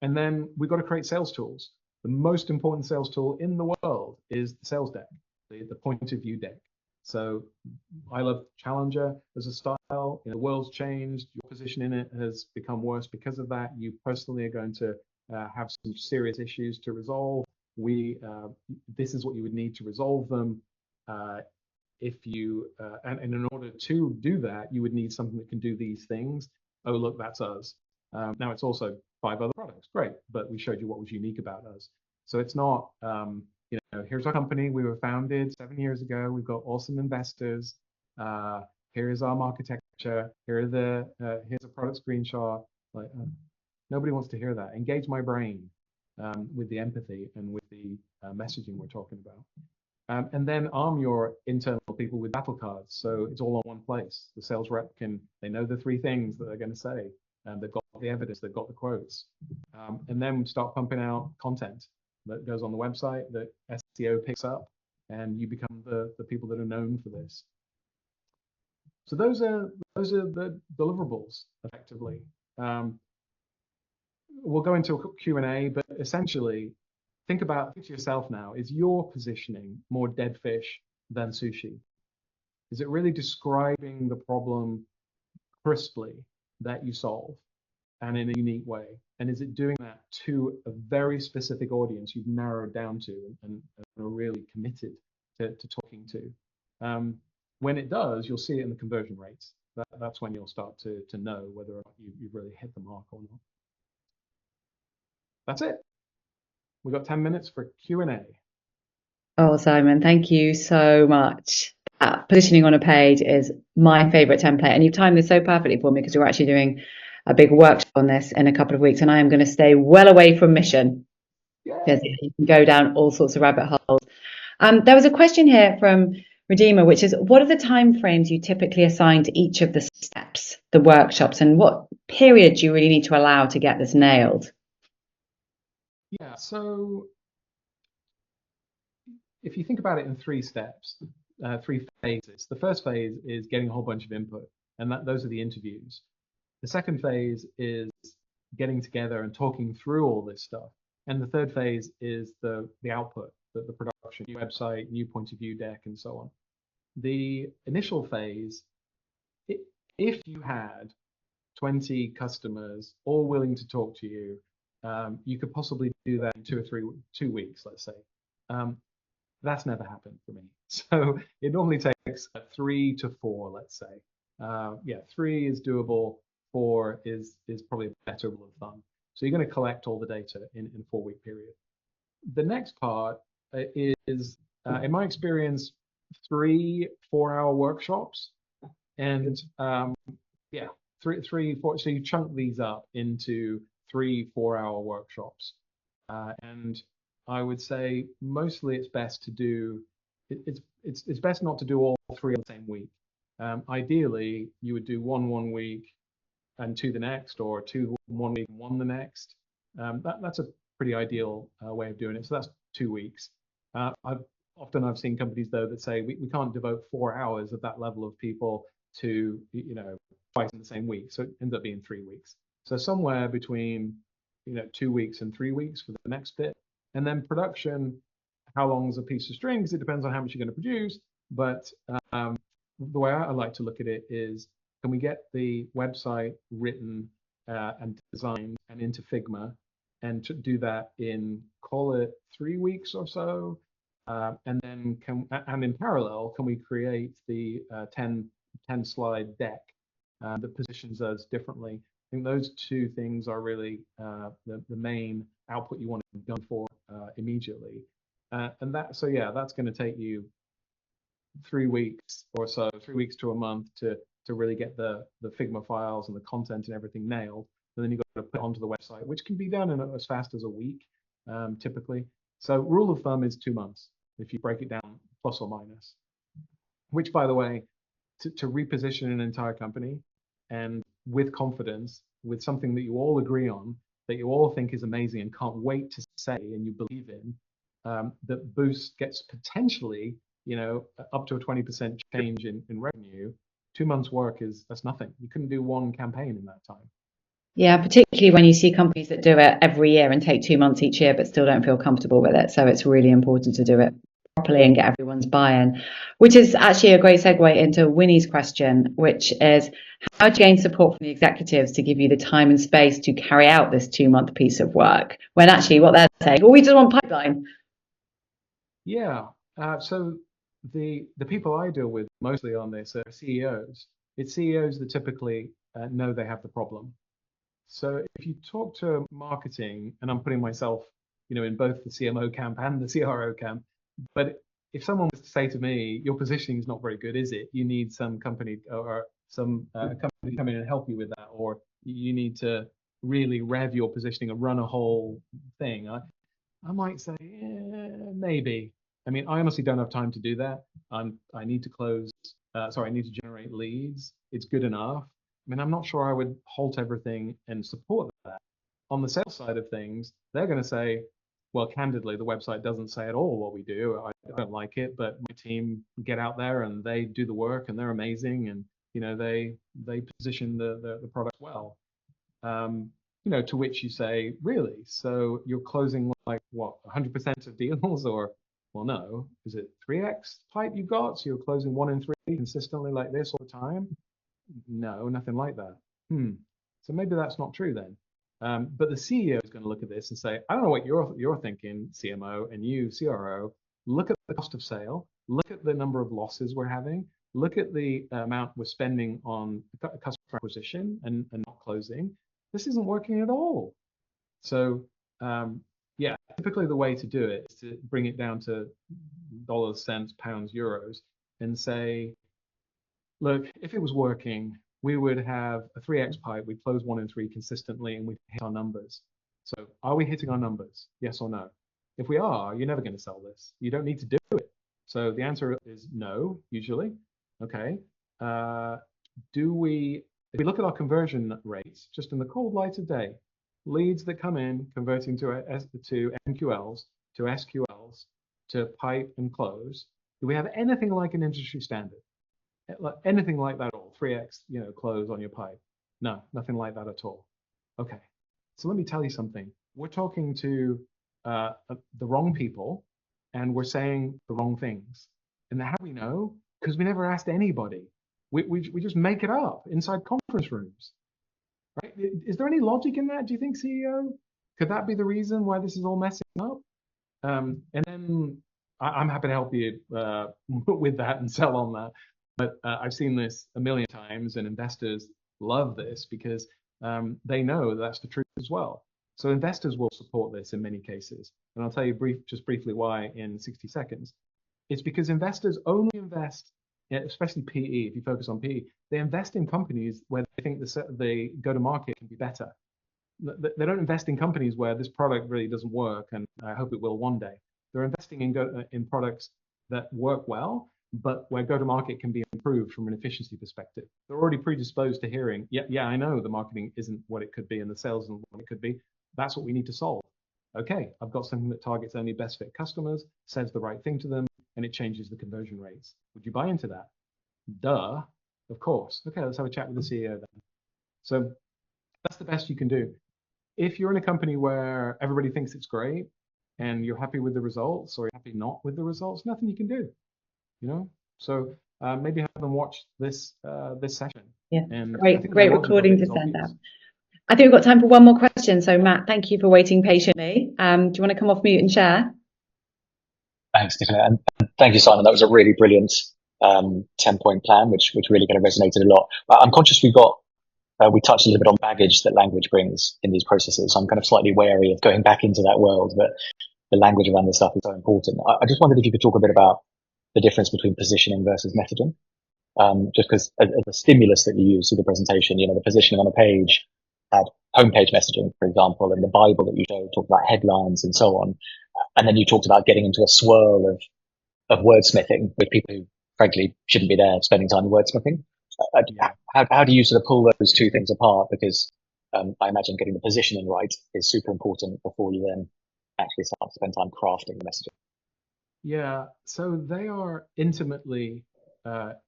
And then we've got to create sales tools. The most important sales tool in the world is the sales deck, the point of view deck. So I love Challenger as a style. The world's changed. Your position in it has become worse because of that. You personally are going to have some serious issues to resolve. This is what you would need to resolve them. And in order to do that, you would need something that can do these things. Oh, look, that's us. Now it's also 5 other products. Great, but we showed you what was unique about us. So it's not, here's our company. We were founded 7 years ago. We've got awesome investors. Here's our architecture. Here's a product screenshot. Nobody wants to hear that. Engage my brain with the empathy and with the messaging we're talking about. And then arm your internal people with battle cards. So it's all on one place. The sales rep they know the 3 things that they're going to say. They've got the evidence, they've got the quotes. And then start pumping out content that goes on the website that SEO picks up, and you become the people that are known for this. So those are the deliverables, effectively. We'll go into a Q&A, but essentially, think to yourself now, is your positioning more dead fish than sushi? Is it really describing the problem crisply that you solve and in a unique way? And is it doing that to a very specific audience you've narrowed down to and are really committed to talking to? When it does, you'll see it in the conversion rates. That's when you'll start to know whether or not you've really hit the mark or not. That's it. We've got 10 minutes for Q&A. Oh, Simon, thank you so much. Positioning on a page is my favorite template, and you've timed this so perfectly for me because we're actually doing a big workshop on this in a couple of weeks, and I am going to stay well away from mission because you can go down all sorts of rabbit holes. There was a question here from Redeemer, which is, what are the time frames you typically assign to each of the steps, the workshops, and what period do you really need to allow to get this nailed? Yeah, so if you think about it in three steps, three phases, the first phase is getting a whole bunch of input, and those are the interviews. The second phase is getting together and talking through all this stuff. And the third phase is the output, the production, new website, new point of view deck, and so on. The initial phase, if you had 20 customers all willing to talk to you, you could possibly do that in 2 weeks, let's say. Um, that's never happened for me. So it normally takes 3 to 4, let's say. Yeah, 3 is doable. 4 is probably a better rule of thumb. So you're going to collect all the data in a 4 week period. The next part is, in my experience, 3 4-hour workshops, and yeah, 4. So you chunk these up into 3 4-hour workshops, and I would say mostly it's best to do. It's best not to do all 3 on the same week. Ideally, you would do one week and 2 the next, or 2 one week and 1 the next. That's a pretty ideal way of doing it. So that's 2 weeks. I've seen companies though that say we can't devote 4 hours of that level of people to twice in the same week, so it ends up being 3 weeks. So somewhere between 2 weeks and 3 weeks for the next bit, and then production. How long is a piece of string? Because it depends on how much you're going to produce. But the way I like to look at it is, can we get the website written and designed and into Figma, and to do that in, call it, 3 weeks or so, and then in parallel, can we create the 10 slide deck that positions us differently? I think those two things are really the main output you want to go for immediately. And so yeah, that's going to take you 3 weeks or so, 3 weeks to a month to really get the Figma files and the content and everything nailed. And then you've got to put it onto the website, which can be done in as fast as a week, typically. So rule of thumb is 2 months if you break it down, plus or minus. Which, by the way, to reposition an entire company and with confidence, with something that you all agree on, that you all think is amazing and can't wait to say and you believe in, that boost gets potentially, up to a 20% change in revenue. 2 months work that's nothing. You couldn't do one campaign in that time. Yeah, particularly when you see companies that do it every year and take 2 months each year, but still don't feel comfortable with it. So it's really important to do it properly and get everyone's buy-in, which is actually a great segue into Winnie's question, which is, how do you gain support from the executives to give you the time and space to carry out this 2 month piece of work, when actually what they're saying, well, we just want pipeline. Yeah. So the people I deal with mostly on this are CEOs. It's CEOs that typically know they have the problem. So if you talk to marketing, and I'm putting myself, in both the CMO camp and the CRO camp, but if someone was to say to me, your positioning is not very good, is it? You need some company or some company come in and help you with that, or you need to really rev your positioning and run a whole thing. I might say, maybe. I mean, I honestly don't have time to do that. I need to I need to generate leads. It's good enough. I mean, I'm not sure I would halt everything and support that. On the sales side of things, they're going to say, well, candidly, the website doesn't say at all what we do. I don't like it, but my team get out there and they do the work and they're amazing, and they position the product well. To which you say, really? So you're closing like what, 100% of deals, or well, no, is it 3x type you got? So you're closing 1 in 3 consistently like this all the time? No, nothing like that. So maybe that's not true then. But the CEO is going to look at this and say, I don't know what you're thinking, CMO, and you, CRO. Look at the cost of sale. Look at the number of losses we're having. Look at the amount we're spending on customer acquisition and not closing. This isn't working at all. So yeah, typically the way to do it is to bring it down to dollars, cents, pounds, euros, and say, look, if it was working, we would have a 3x pipe. We'd close 1 in 3 consistently, and we'd hit our numbers. So are we hitting our numbers? Yes or no? If we are, you're never going to sell this. You don't need to do it. So the answer is no, usually. Okay. If we look at our conversion rates just in the cold light of day, leads that come in, converting to MQLs, to SQLs, to pipe and close. Do we have anything like an industry standard? Anything like that at all? 3x, close on your pipe? No, nothing like that at all. Okay, so let me tell you something. We're talking to the wrong people, and we're saying the wrong things. And how do we know? Because we never asked anybody. We just make it up inside conference rooms, right? Is there any logic in that, do you think, CEO? Could that be the reason why this is all messing up? And then I'm happy to help you with that and sell on that. But I've seen this a million times, and investors love this because they know that's the truth as well. So investors will support this in many cases. And I'll tell you briefly why in 60 seconds. It's because investors only invest, especially PE, if you focus on PE, they invest in companies where they think the go-to-market can be better. They don't invest in companies where this product really doesn't work, and I hope it will one day. They're investing in products that work well, but where go-to-market can be improved from an efficiency perspective. They're already predisposed to hearing, yeah, I know the marketing isn't what it could be and the sales isn't what it could be. That's what we need to solve. Okay, I've got something that targets only best fit customers, says the right thing to them, and it changes the conversion rates. Would you buy into that? Duh, of course. Okay, let's have a chat with the CEO then. So that's the best you can do. If you're in a company where everybody thinks it's great and you're happy with the results, or you're happy not with the results, nothing you can do, So maybe have them watch this session. Yeah, and great recording to send out. I think we've got time for one more question. So Matt, thank you for waiting patiently. Do you want to come off mute and share? Thanks, Nicola, and thank you, Simon. That was a really brilliant 10-point plan, which really kind of resonated a lot. I'm conscious we touched a little bit on baggage that language brings in these processes. So I'm kind of slightly wary of going back into that world, but the language around this stuff is so important. I just wondered if you could talk a bit about the difference between positioning versus messaging. Just because as a stimulus that you use through the presentation, the positioning on a page had homepage messaging, for example, and the Bible that you showed talked about headlines and so on. And then you talked about getting into a swirl of wordsmithing with people who, frankly, shouldn't be there spending time wordsmithing. How do you sort of pull those two things apart? Because I imagine getting the positioning right is super important before you then actually start to spend time crafting the messaging. Yeah, so they are intimately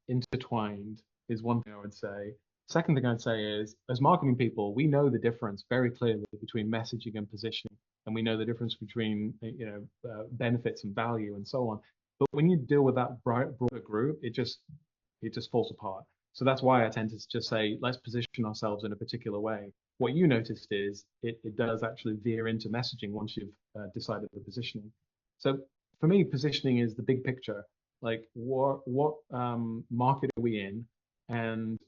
intertwined, is one thing I would say. Second thing I'd say is, as marketing people, we know the difference very clearly between messaging and positioning, and we know the difference between benefits and value and so on. But when you deal with that broader group, it just falls apart. So that's why I tend to just say, let's position ourselves in a particular way. What you noticed is it does actually veer into messaging once you've decided the positioning. So for me, positioning is the big picture. Like what market are we in, and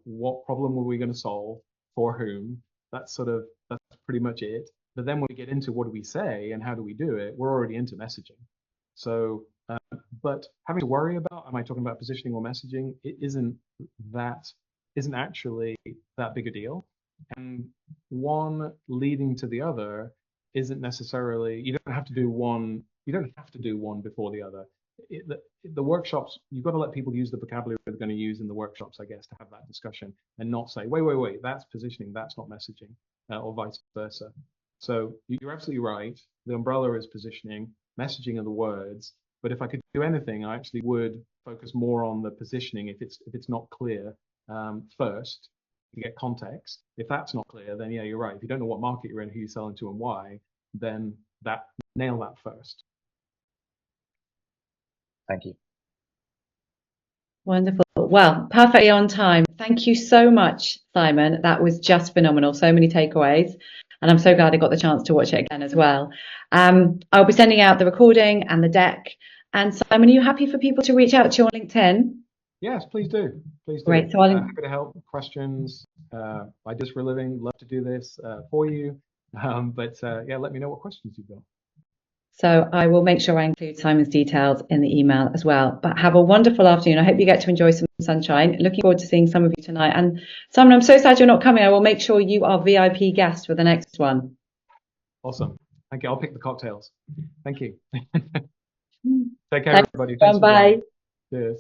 what problem are we going to solve for whom? That's pretty much it. But then when we get into what do we say and how do we do it, we're already into messaging. So, but having to worry about, am I talking about positioning or messaging? It isn't actually that big a deal. And one leading to the other isn't necessarily, you don't have to do one before the other. The workshops, you've got to let people use the vocabulary they're going to use in the workshops, I guess, to have that discussion, and not say, wait, that's positioning, that's not messaging, or vice versa. So you're absolutely right. The umbrella is positioning, messaging are the words. But if I could do anything, I actually would focus more on the positioning if it's not clear first, to get context. If that's not clear, then yeah, you're right. If you don't know what market you're in, who you're selling to, and why, then nail that first. Thank you. Wonderful. Well, perfectly on time. Thank you so much, Simon. That was just phenomenal. So many takeaways. And I'm so glad I got the chance to watch it again as well. I'll be sending out the recording and the deck. And Simon, are you happy for people to reach out to you on LinkedIn? Yes, please do. Please do. Great. So happy to help. Questions, ideas for a living. Love to do this for you. But let me know what questions you've got. So I will make sure I include Simon's details in the email as well. But have a wonderful afternoon. I hope you get to enjoy some sunshine. Looking forward to seeing some of you tonight. And Simon, I'm so sad you're not coming. I will make sure you are VIP guest for the next one. Awesome. Thank you. I'll pick the cocktails. Thank you. Take care, everybody. Thanks. Bye. Cheers.